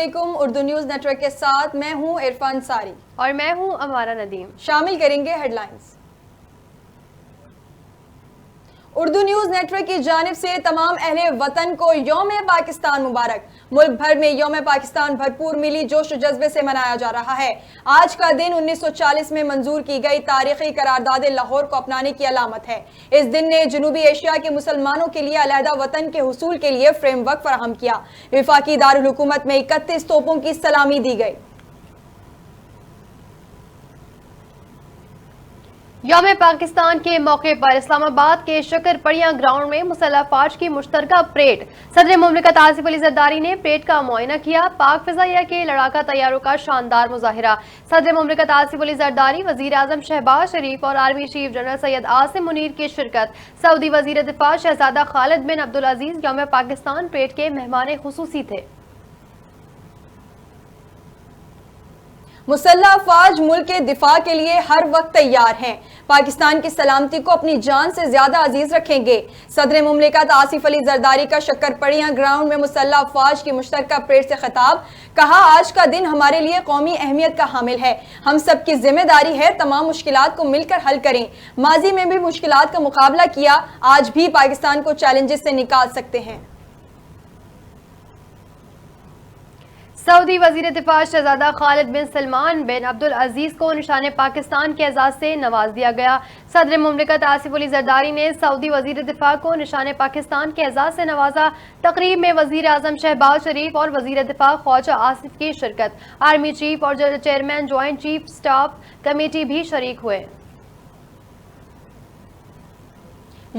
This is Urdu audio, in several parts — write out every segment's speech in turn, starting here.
علیکم، اردو نیوز نیٹ ورک کے ساتھ میں ہوں عرفان ساری اور میں ہوں امارہ ندیم۔ شامل کریں گے headlines. Urdu news network کی جانب سے تمام اہل وطن کو یوم پاکستان مبارک۔ ملک بھر میں یوم پاکستان بھرپور ملی جوش و جذبے سے منایا جا رہا ہے۔ آج کا دن 1940 میں منظور کی گئی تاریخی قرارداد لاہور کو اپنانے کی علامت ہے۔ اس دن نے جنوبی ایشیا کے مسلمانوں کے لیے علیحدہ وطن کے حصول کے لیے فریم ورک فراہم کیا۔ وفاقی دارالحکومت میں 31 توپوں کی سلامی دی گئی۔ یوم پاکستان کے موقع پر اسلام آباد کے شکر پڑیاں گراؤنڈ میں مسلح افواج کی مشترکہ پریڈ۔ صدر مملکت آصف علی زرداری نے پریڈ کا معائنہ کیا۔ پاک فضائیہ کے لڑاکا طیاروں کا شاندار مظاہرہ۔ صدر مملکت آصف علی زرداری، وزیر اعظم شہباز شریف اور army chief general Syed Asim Munir کی شرکت۔ سعودی وزیر دفاع شہزادہ خالد بن عبدالعزیز یوم پاکستان پریڈ کے مہمان خصوصی تھے۔ مسلح افواج ملک کے دفاع کے لیے ہر وقت تیار ہیں، پاکستان کی سلامتی کو اپنی جان سے زیادہ عزیز رکھیں گے۔ صدر مملکت آصف علی زرداری کا شکر پڑیاں گراؤنڈ میں مسلح افواج کی مشترکہ پریڈ سے خطاب۔ کہا، آج کا دن ہمارے لیے قومی اہمیت کا حامل ہے۔ ہم سب کی ذمہ داری ہے تمام مشکلات کو مل کر حل کریں۔ ماضی میں بھی مشکلات کا مقابلہ کیا، آج بھی پاکستان کو چیلنجز سے نکال سکتے ہیں۔ سعودی وزیر دفاع شہزادہ خالد بن سلمان بن عبدالعزیز کو نشان پاکستان کے اعزاز سے نواز دیا گیا۔ صدر مملکت آصف علی زرداری نے سعودی وزیر دفاع کو نشان پاکستان کے اعزاز سے نوازا۔ تقریب میں وزیر اعظم شہباز شریف اور وزیر دفاع خواجہ آصف کی شرکت۔ آرمی چیف اور chairman joint chief staff committee بھی شریک ہوئے۔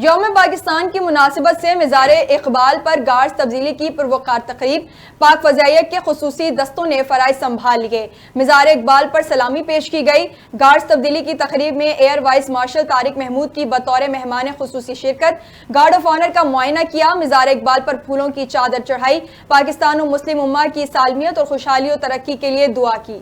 یوم پاکستان کی مناسبت سے مزار اقبال پر گارڈز تبدیلی کی پروقار تقریب۔ پاک فضائیہ کے خصوصی دستوں نے فرائض سنبھال لیے۔ مزار اقبال پر سلامی پیش کی گئی۔ گارڈز تبدیلی کی تقریب میں air vice marshal Tariq Mahmood کی بطور مہمان خصوصی شرکت۔ گارڈ آف آنر کا معائنہ کیا۔ مزار اقبال پر پھولوں کی چادر چڑھائی۔ پاکستان و مسلم امہ کی سالمیت اور خوشحالی و ترقی کے لیے دعا کی۔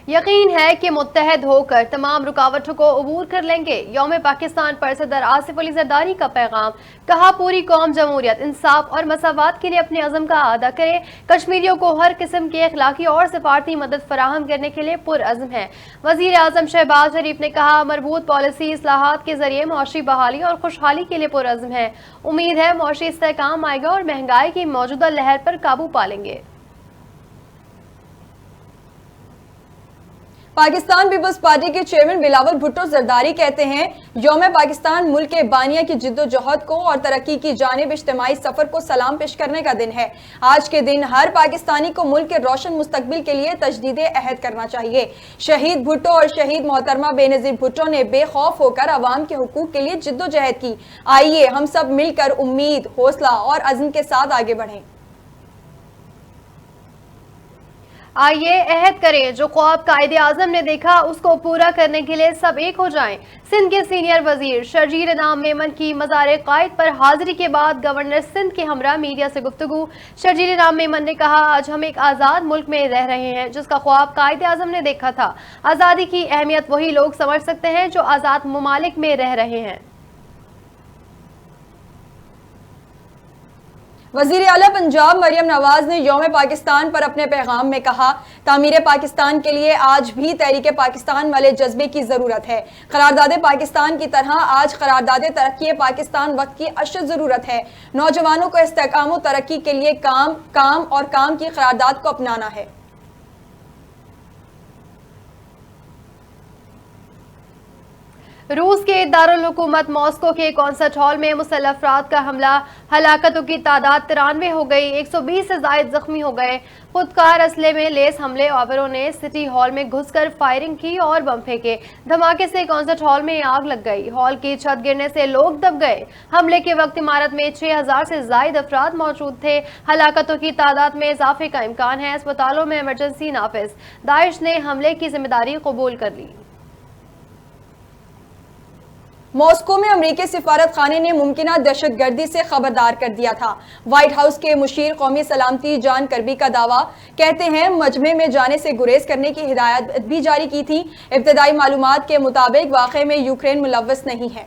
یقین ہے کہ متحد ہو کر تمام رکاوٹوں کو عبور کر لیں گے۔ یوم پاکستان پر صدر آصف علی زرداری کا پیغام۔ کہا، پوری قوم جمہوریت، انصاف اور مساوات کے لیے اپنے عزم کا اعادہ کرے۔ کشمیریوں کو ہر قسم کے اخلاقی اور سفارتی مدد فراہم کرنے کے لیے پرعزم ہے۔ وزیر اعظم شہباز شریف نے کہا، مربوط پالیسی اصلاحات کے ذریعے معاشی بحالی اور خوشحالی کے لیے پرعزم ہے۔ امید ہے معاشی استحکام آئے گا اور مہنگائی کی موجودہ لہر پر قابو پا لیں گے۔ پاکستان پیپلز پارٹی کے چیئرمین بلاول بھٹو زرداری کہتے ہیں، یوم پاکستان ملک کے بانیہ کی جد و جہد کو اور ترقی کی جانب اجتماعی سفر کو سلام پیش کرنے کا دن ہے۔ آج کے دن ہر پاکستانی کو ملک کے روشن مستقبل کے لیے تجدید عہد کرنا چاہیے۔ شہید بھٹو اور شہید محترمہ بے نظیر بھٹو نے بے خوف ہو کر عوام کے حقوق کے لیے جد و جہد کی۔ آئیے ہم سب مل کر امید، حوصلہ اور عزم کے ساتھ آگے بڑھیں۔ آئیے عہد کریں، جو خواب قائد اعظم نے دیکھا اس کو پورا کرنے کے لیے سب ایک ہو جائیں۔ سندھ کے سینئر وزیر شرجیل انعام میمن کی مزار قائد پر حاضری کے بعد گورنر سندھ کے ہمراہ میڈیا سے گفتگو۔ شرجیل انعام میمن نے کہا، آج ہم ایک آزاد ملک میں رہ رہے ہیں جس کا خواب قائد اعظم نے دیکھا تھا۔ آزادی کی اہمیت وہی لوگ سمجھ سکتے ہیں جو آزاد ممالک میں رہ رہے ہیں۔ وزیر اعلیٰ پنجاب مریم نواز نے یوم پاکستان پر اپنے پیغام میں کہا، تعمیر پاکستان کے لیے آج بھی تحریک پاکستان والے جذبے کی ضرورت ہے۔ قرارداد پاکستان کی طرح آج قرارداد ترقی پاکستان وقت کی اشد ضرورت ہے۔ نوجوانوں کو استحکام و ترقی کے لیے کام کی قرارداد کو اپنانا ہے۔ روس کے دارالحکومت ماسکو کے کانسرٹ ہال میں مسلح افراد کا حملہ، ہلاکتوں کی تعداد 93 ہو گئی، 120 سے زائد زخمی ہو گئے۔ خودکار اسلحے میں لیس حملے آوروں نے سٹی ہال میں گھس کر فائرنگ کی اور بم پھینکے۔ دھماکے سے کانسرٹ ہال میں آگ لگ گئی، ہال کی چھت گرنے سے لوگ دب گئے۔ حملے کے وقت عمارت میں 6000 سے زائد افراد موجود تھے۔ ہلاکتوں کی تعداد میں اضافے کا امکان ہے، اسپتالوں میں ایمرجنسی نافذ۔ داعش نے حملے کی ذمہ داری قبول کر لی۔ ماسکو میں امریکی سفارت خانے نے ممکنہ دہشت گردی سے خبردار کر دیا تھا۔ وائٹ ہاؤس کے مشیر قومی سلامتی جان کربی کا دعویٰ، کہتے ہیں مجمع میں جانے سے گریز کرنے کی ہدایت بھی جاری کی تھی۔ ابتدائی معلومات کے مطابق واقعے میں یوکرین ملوث نہیں ہے۔